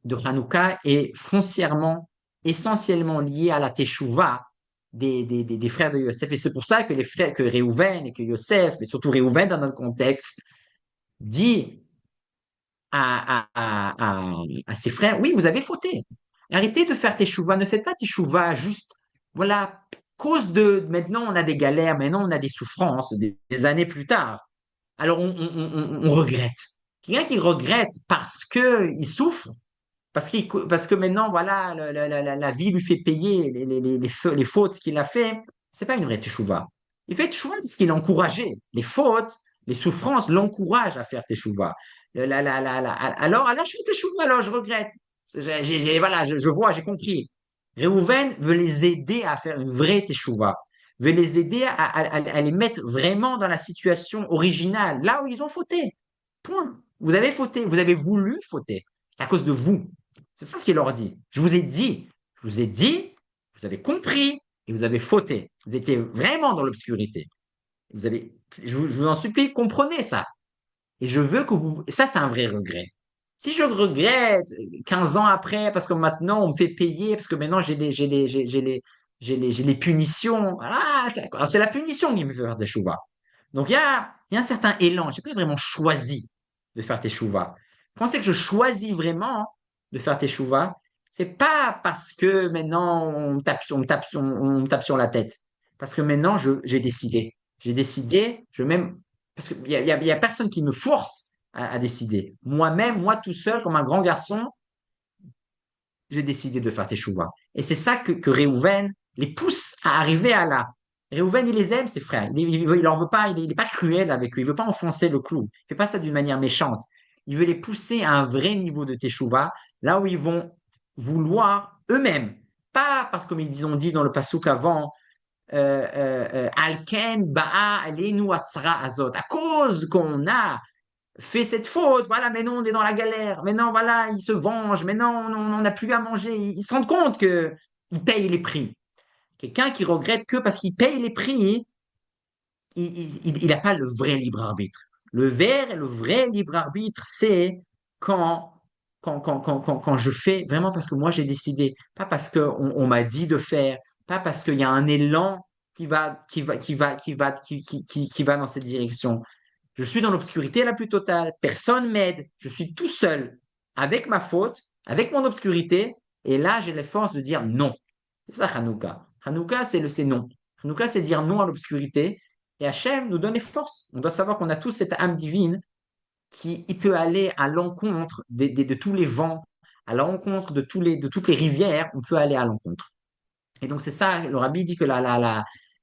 de Hanouka est foncièrement, essentiellement liée à la Teshuvah des frères de Yosef. Et c'est pour ça que les frères, que Réhouven et que Yosef, et surtout Réhouven dans notre contexte, dit à ses frères, oui, vous avez fauté. Arrêtez de faire Teshuvah, ne faites pas Teshuvah juste, voilà, cause de, maintenant on a des galères, maintenant on a des souffrances, des années plus tard. Alors on regrette. Quelqu'un qui regrette parce qu'il souffre, parce que maintenant, voilà, la vie lui fait payer les fautes qu'il a fait. C'est pas une vraie teshuva. Il fait teshuva parce qu'il est encouragé. Les fautes, les souffrances l'encouragent à faire teshuva. Alors, je fais teshuva, alors je regrette. Voilà, je vois, j'ai compris. Reuven veut les aider à faire une vraie teshuva, veut les aider à les mettre vraiment dans la situation originale, là où ils ont fauté. Point. Vous avez fauté, vous avez voulu fauter. C'est à cause de vous. C'est ça ce qu'il leur dit. Je vous ai dit, vous avez compris et vous avez fauté. Vous étiez vraiment dans l'obscurité. Je vous en supplie, comprenez ça. Et je veux que vous, ça c'est un vrai regret. Si je regrette 15 ans après, parce que maintenant on me fait payer, parce que maintenant j'ai les punitions, voilà, c'est la punition qui me fait faire des chouvas. Donc il y a un certain élan. Je n'ai pas vraiment choisi de faire tes chouvas. Pensez que je choisis vraiment de faire tes chouvas, c'est pas parce que maintenant on me tape sur la tête. Parce que maintenant j'ai décidé. J'ai décidé, parce qu'il y a personne qui me force à décider. Moi-même, moi tout seul, comme un grand garçon, j'ai décidé de faire tes chouvas. Et c'est ça que Réhouven les pousse à arriver à là. Réhouven, il les aime, ses frères. Il leur veut pas, il est pas cruel avec eux. Il veut pas enfoncer le clou. Il fait pas ça d'une manière méchante. Il veut les pousser à un vrai niveau de teshuva, là où ils vont vouloir eux-mêmes. Pas parce que, comme ils ont dit dans le passouk avant, Alken ba'a alenu atzra azot. À cause qu'on a fait cette faute, voilà, maintenant on est dans la galère, maintenant voilà, ils se vengent, maintenant on n'a plus à manger. Ils se rendent compte qu'ils payent les prix. Quelqu'un qui regrette que parce qu'il paye les prix, il n'a pas le vrai libre arbitre. Le vrai libre arbitre, c'est quand je fais vraiment parce que moi j'ai décidé, pas parce qu'on m'a dit de faire, pas parce qu'il y a un élan qui va dans cette direction. Je suis dans l'obscurité la plus totale. Personne m'aide. Je suis tout seul avec ma faute, avec mon obscurité. Et là, j'ai les forces de dire non. C'est ça, Hanouka. Hanouka, c'est non. Hanouka, c'est dire non à l'obscurité. Et Hachem nous donne les forces. On doit savoir qu'on a tous cette âme divine qui il peut aller à l'encontre de tous les vents, à l'encontre de toutes les rivières. On peut aller à l'encontre. Et donc, c'est ça, le rabbi dit que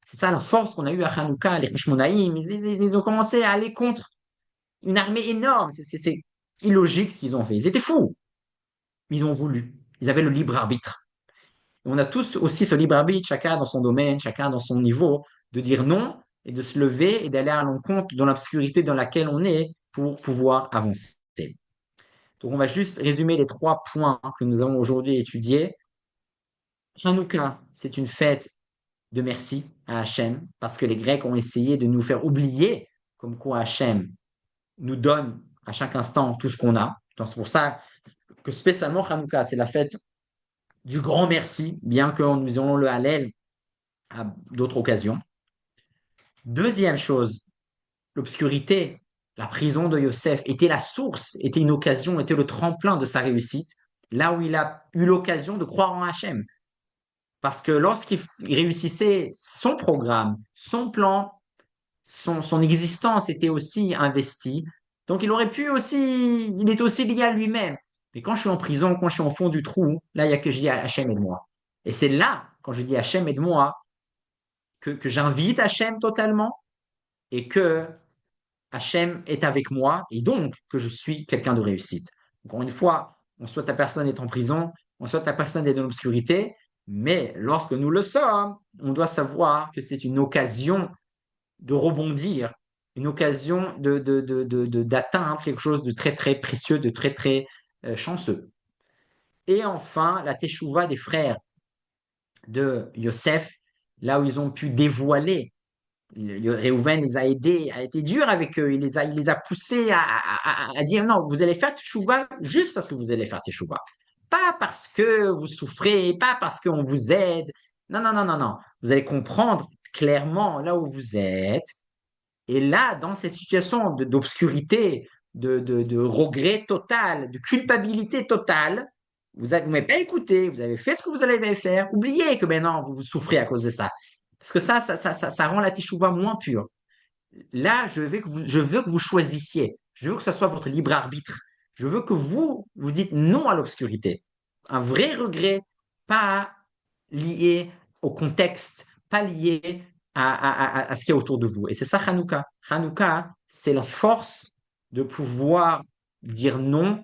c'est ça la force qu'on a eue à Hanouka, les Hishmonaïm, ils ont commencé à aller contre une armée énorme. C'est illogique ce qu'ils ont fait. Ils étaient fous. Ils ont voulu. Ils avaient le libre arbitre. On a tous aussi ce libre arbitre, chacun dans son domaine, chacun dans son niveau, de dire non et de se lever et d'aller à l'encontre dans l'obscurité dans laquelle on est pour pouvoir avancer. Donc, on va juste résumer les 3 points que nous avons aujourd'hui étudiés. Hanouka, c'est une fête de merci à Hachem parce que les Grecs ont essayé de nous faire oublier comme quoi Hachem nous donne à chaque instant tout ce qu'on a. Donc, c'est pour ça que spécialement Hanouka, c'est la fête du grand merci, bien que nous ayons le Hallel à d'autres occasions. Deuxième chose, l'obscurité, la prison de Yosef était la source, était une occasion, était le tremplin de sa réussite, là où il a eu l'occasion de croire en Hachem. Parce que lorsqu'il réussissait son programme, son plan, son existence était aussi investie. Donc il aurait pu aussi, il est aussi lié à lui-même. Mais quand je suis en prison, quand je suis au fond du trou, là, il y a que je dis Hachem aide-moi. Et c'est là, quand je dis Hachem aide-moi, que j'invite Hachem totalement et que Hachem est avec moi et donc que je suis quelqu'un de réussite. Encore une fois, on souhaite à personne d'être en prison, on souhaite à personne d'être dans l'obscurité, mais lorsque nous le sommes, on doit savoir que c'est une occasion de rebondir, une occasion d'atteindre quelque chose de très, très précieux, de très, très chanceux. Et enfin, la teshuva des frères de Yosef, là où ils ont pu dévoiler Réhouven les a aidés, a été dur avec eux, il les a poussés à dire non, vous allez faire teshuva juste parce que vous allez faire teshuva. Pas parce que vous souffrez, pas parce qu'on vous aide. Non, non, non, non, non. Vous allez comprendre clairement là où vous êtes. Et là, dans cette situation d'obscurité, de regret total, de culpabilité totale, vous ne m'avez pas écouté, vous avez fait ce que vous allez faire. Oubliez que maintenant, vous souffrez à cause de ça. Parce que ça rend la teshuva moins pure. Là, je veux que vous choisissiez. Je veux que ce soit votre libre arbitre. Je veux que vous dites non à l'obscurité. Un vrai regret, pas lié au contexte, pas lié à ce qu'il y a autour de vous. Et c'est ça Hanouka. Hanouka, c'est la force de pouvoir dire non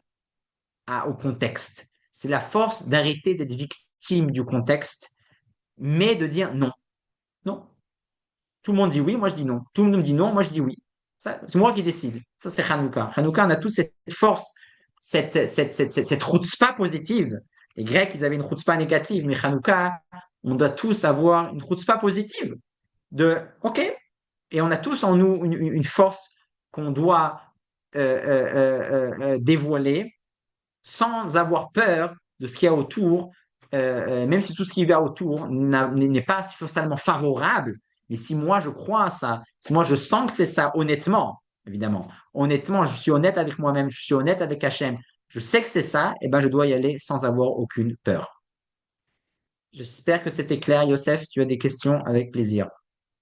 au contexte. C'est la force d'arrêter d'être victime du contexte, mais de dire non. Non, tout le monde dit oui, moi je dis non. Tout le monde me dit non, moi je dis oui. C'est moi qui décide. Ça, c'est Hanouka. Hanouka, on a tous cette force, cette chutzpah positive. Les Grecs, ils avaient une chutzpah négative, mais Hanouka, on doit tous avoir une chutzpah positive. De, OK, et on a tous en nous une force qu'on doit dévoiler sans avoir peur de ce qu'il y a autour, même si tout ce qui va autour n'est pas forcément favorable, mais si moi je crois à ça, si moi je sens que c'est ça, honnêtement, évidemment, honnêtement, je suis honnête avec moi-même, je suis honnête avec Hachem, je sais que c'est ça, et ben je dois y aller sans avoir aucune peur. J'espère que c'était clair, Youssef. Si tu as des questions, avec plaisir.